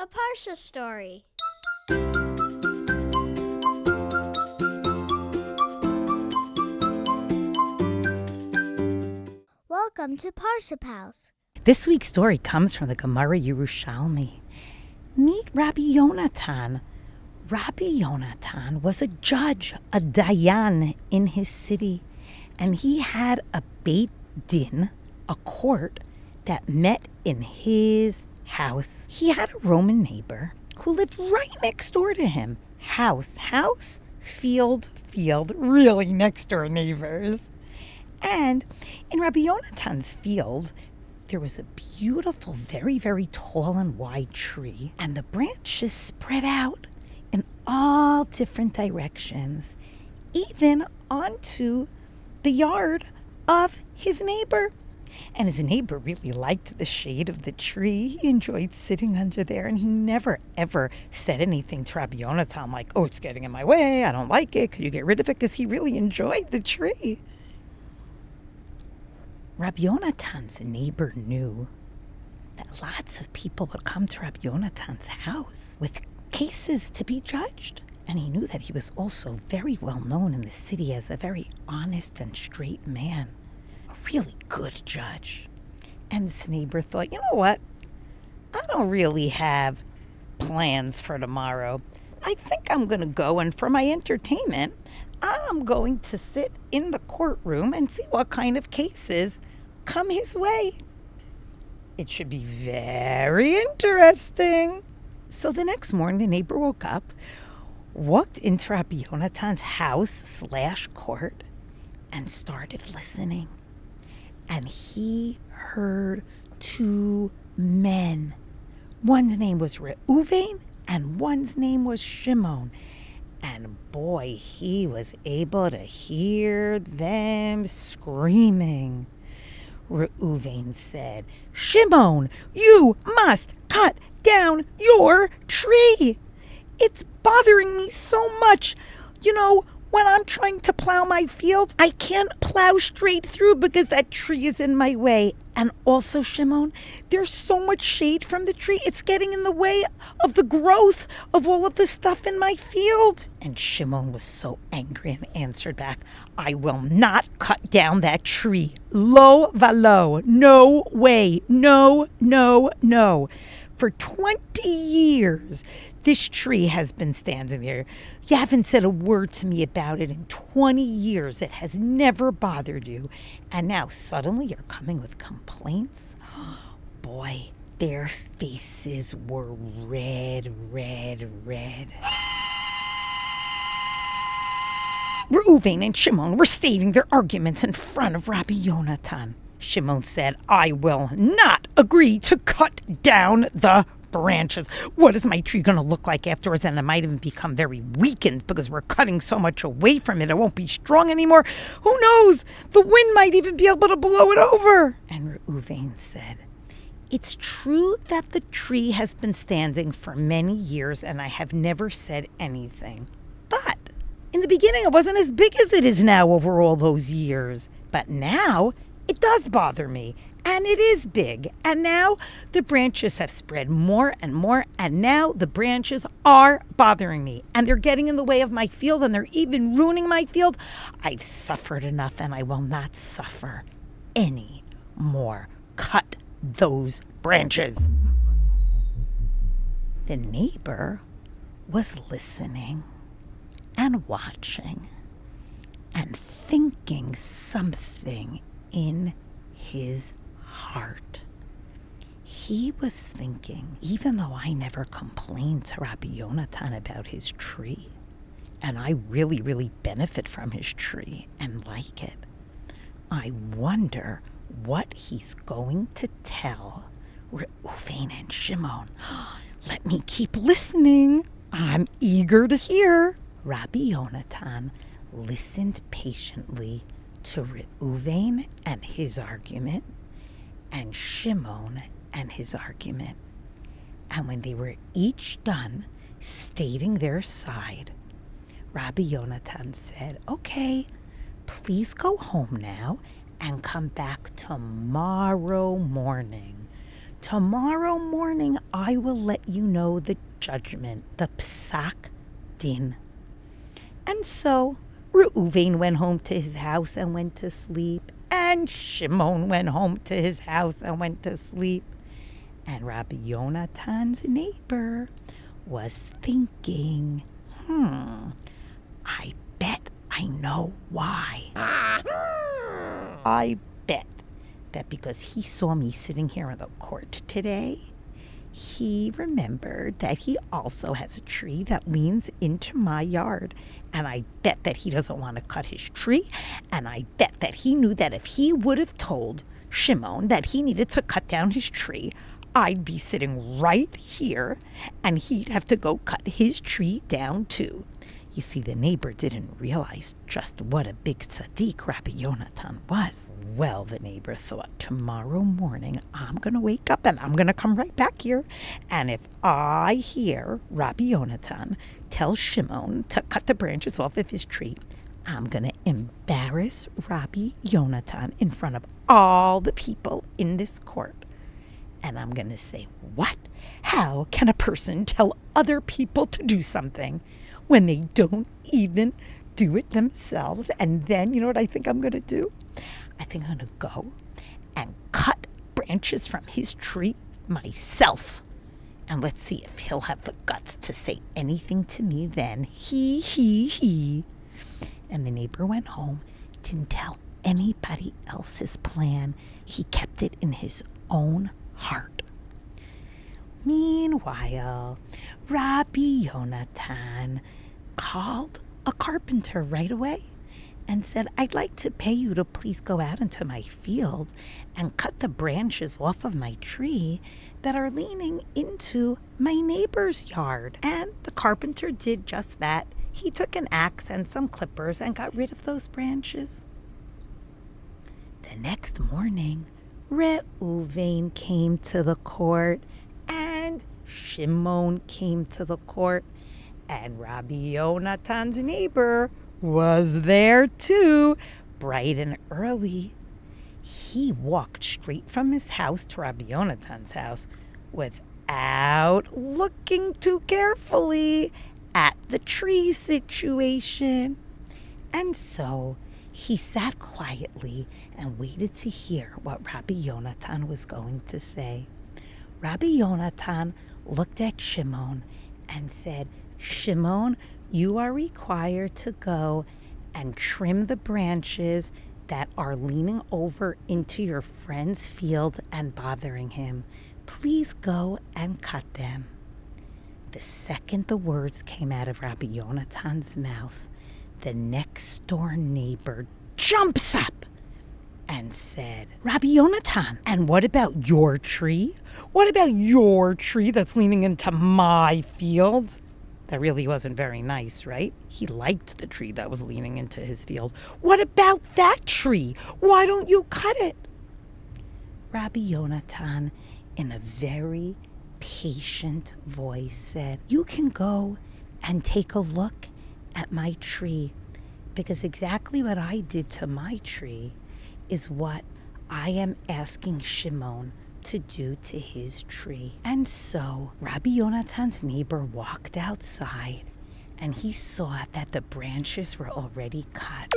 a Parsha story. Welcome to Parsha House. This week's story comes from the Gemara Yerushalmi. Meet Rabbi Yonatan. Rabbi Yonatan was a judge, a dayan in his city, and he had a beit din, a court, that met in his house. He had a Roman neighbor who lived right next door to him. House, field, really next door neighbors. And in Rabbi Yonatan's field, there was a beautiful, very, very tall and wide tree, and the branches spread out in all different directions, even onto the yard of his neighbor. And his neighbor really liked the shade of the tree. He enjoyed sitting under there, and he never, ever said anything to Rabbi Yonatan like, oh, it's getting in my way, I don't like it, could you get rid of it? Because he really enjoyed the tree. Rabbi Yonatan's neighbor knew that lots of people would come to Rabbi Yonatan's house with cases to be judged. And he knew that he was also very well known in the city as a very honest and straight man, a really good judge. And this neighbor thought, you know what? I don't really have plans for tomorrow. I think I'm going to go, and for my entertainment, I'm going to sit in the courtroom and see what kind of cases come his way. It should be very interesting. So the next morning, the neighbor woke up, walked into Rabbi Yonatan's house/court, and started listening. And he heard two men. One's name was Reuvain, and one's name was Shimon. And boy, he was able to hear them screaming. Reuvain said, Shimon, you must cut down your tree. It's bothering me so much. You know, when I'm trying to plow my field, I can't plow straight through because that tree is in my way. And also, Shimon, there's so much shade from the tree. It's getting in the way of the growth of all of the stuff in my field. And Shimon was so angry and answered back, I will not cut down that tree. Lo valo. No way. No. For 20 years, this tree has been standing there. You haven't said a word to me about it in 20 years. It has never bothered you. And now suddenly you're coming with complaints? Boy, their faces were red. Reuvain and Shimon were stating their arguments in front of Rabbi Yonatan. Shimon said, I will not agree to cut down the branches. What is my tree going to look like afterwards? And it might even become very weakened because we're cutting so much away from it. It won't be strong anymore. Who knows? The wind might even be able to blow it over. And Reuvain said, it's true that the tree has been standing for many years and I have never said anything. But in the beginning, it wasn't as big as it is now over all those years. But now it does bother me. And it is big. And now the branches have spread more and more. And now the branches are bothering me. And they're getting in the way of my field. And they're even ruining my field. I've suffered enough and I will not suffer any more. Cut those branches. The neighbor was listening and watching and thinking something in his heart. He was thinking, even though I never complained to Rabbi Yonatan about his tree, and I really benefit from his tree and like it, I wonder what he's going to tell Reuvain and Shimon. Let me keep listening. I'm eager to hear. Rabbi Yonatan listened patiently to Reuvain and his argument, and Shimon and his argument. And when they were each done stating their side, Rabbi Yonatan said, okay, please go home now and come back tomorrow morning Tomorrow morning I will let you know the judgment, the psak din. And so Reuvain went home to his house and went to sleep, and Shimon went home to his house and went to sleep. And Rabbi Yonatan's neighbor was thinking, I bet I know why. I bet that because he saw me sitting here in the court today, he remembered that he also has a tree that leans into my yard. And I bet that he doesn't want to cut his tree. And I bet that he knew that if he would have told Shimon that he needed to cut down his tree, I'd be sitting right here and he'd have to go cut his tree down too. You see, the neighbor didn't realize just what a big tzaddik Rabbi Yonatan was. Well, the neighbor thought, tomorrow morning I'm going to wake up and I'm going to come right back here. And if I hear Rabbi Yonatan tell Shimon to cut the branches off of his tree, I'm going to embarrass Rabbi Yonatan in front of all the people in this court. And I'm going to say, what? How can a person tell other people to do something when they don't even do it themselves? And then, you know what I think I'm going to do? I think I'm going to go and cut branches from his tree myself. And let's see if he'll have the guts to say anything to me then. He. And the neighbor went home, didn't tell anybody else his plan. He kept it in his own heart. Meanwhile, Rabbi Yonatan called a carpenter right away and said, I'd like to pay you to please go out into my field and cut the branches off of my tree that are leaning into my neighbor's yard. And the carpenter did just that. He took an axe and some clippers and got rid of those branches. The next morning, Reuvain came to the court, and Shimon came to the court, and Rabbi Yonatan's neighbor was there too, bright and early. He walked straight from his house to Rabbi Yonatan's house without looking too carefully at the tree situation. And so he sat quietly and waited to hear what Rabbi Yonatan was going to say. Rabbi Yonatan looked at Shimon and said, Shimon, you are required to go and trim the branches that are leaning over into your friend's field and bothering him. Please go and cut them. The second the words came out of Rabbi Yonatan's mouth, the next door neighbor jumps up and said, Rabbi Yonatan, and what about your tree? What about your tree that's leaning into my field? That really wasn't very nice, right? He liked the tree that was leaning into his field. What about that tree? Why don't you cut it? Rabbi Yonatan, in a very patient voice, said, you can go and take a look at my tree, because exactly what I did to my tree is what I am asking Shimon to do to his tree. And so Rabbi Yonatan's neighbor walked outside, and he saw that the branches were already cut.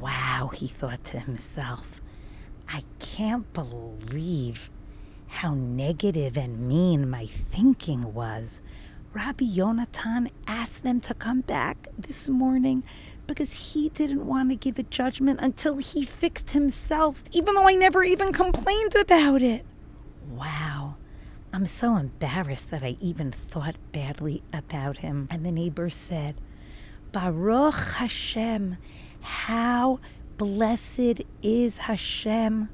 Wow, he thought to himself, I can't believe how negative and mean my thinking was. Rabbi Yonatan asked them to come back this morning because he didn't want to give a judgment until he fixed himself, even though I never even complained about it. Wow, I'm so embarrassed that I even thought badly about him. And the neighbor said, Baruch Hashem, how blessed is Hashem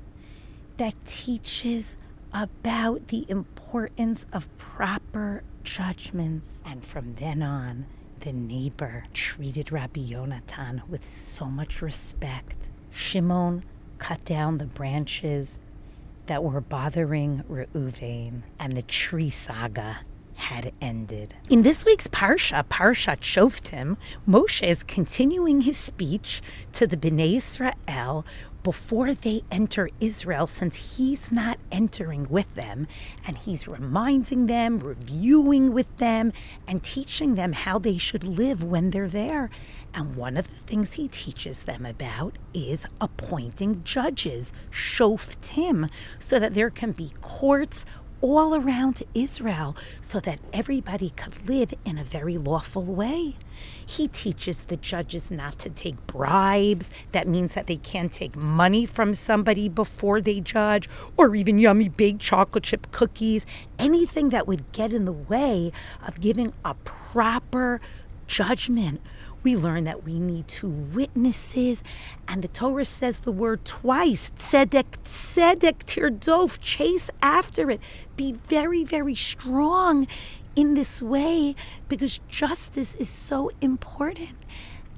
that teaches about the importance of proper judgments. And from then on, the neighbor treated Rabbi Yonatan with so much respect. Shimon cut down the branches that were bothering Reuvain, and the tree saga had ended. In this week's Parsha, Parashat Shoftim, Moshe is continuing his speech to the Bnei Israel, before they enter Israel, since he's not entering with them, and he's reminding them, reviewing with them, and teaching them how they should live when they're there. And one of the things he teaches them about is appointing judges, Shoftim, so that there can be courts all around Israel so that everybody could live in a very lawful way. He teaches the judges not to take bribes. That means that they can't take money from somebody before they judge, or even yummy baked chocolate chip cookies, anything that would get in the way of giving a proper judgment. We learn that we need 2 witnesses, and the Torah says the word twice, tzedek, tzedek, tirdof, chase after it. Be very, very strong in this way, because justice is so important.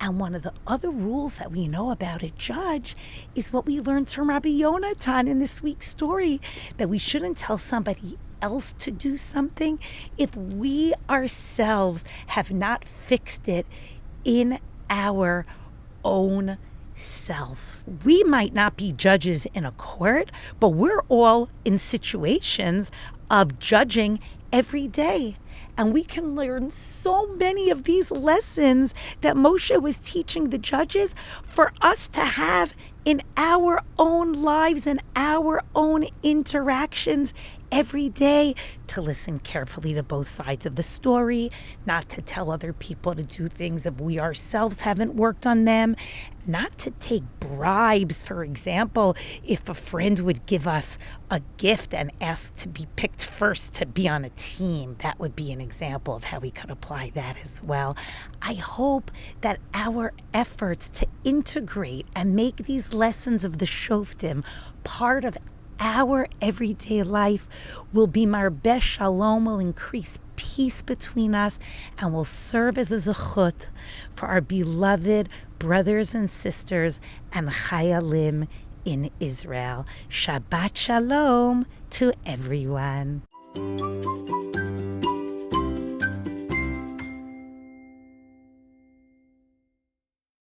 And one of the other rules that we know about a judge is what we learned from Rabbi Yonatan in this week's story, that we shouldn't tell somebody else to do something if we ourselves have not fixed it in our own self. We might not be judges in a court, but we're all in situations of judging every day. And we can learn so many of these lessons that Moshe was teaching the judges for us to have in our own lives and our own interactions every day, to listen carefully to both sides of the story, not to tell other people to do things if we ourselves haven't worked on them, not to take bribes. For example, if a friend would give us a gift and ask to be picked first to be on a team, that would be an example of how we could apply that as well. I hope that our efforts to integrate and make these lessons of the Shoftim part of our everyday life will be marbeh shalom, will increase peace between us, and will serve as a zechut for our beloved brothers and sisters and chayalim in Israel. Shabbat shalom to everyone.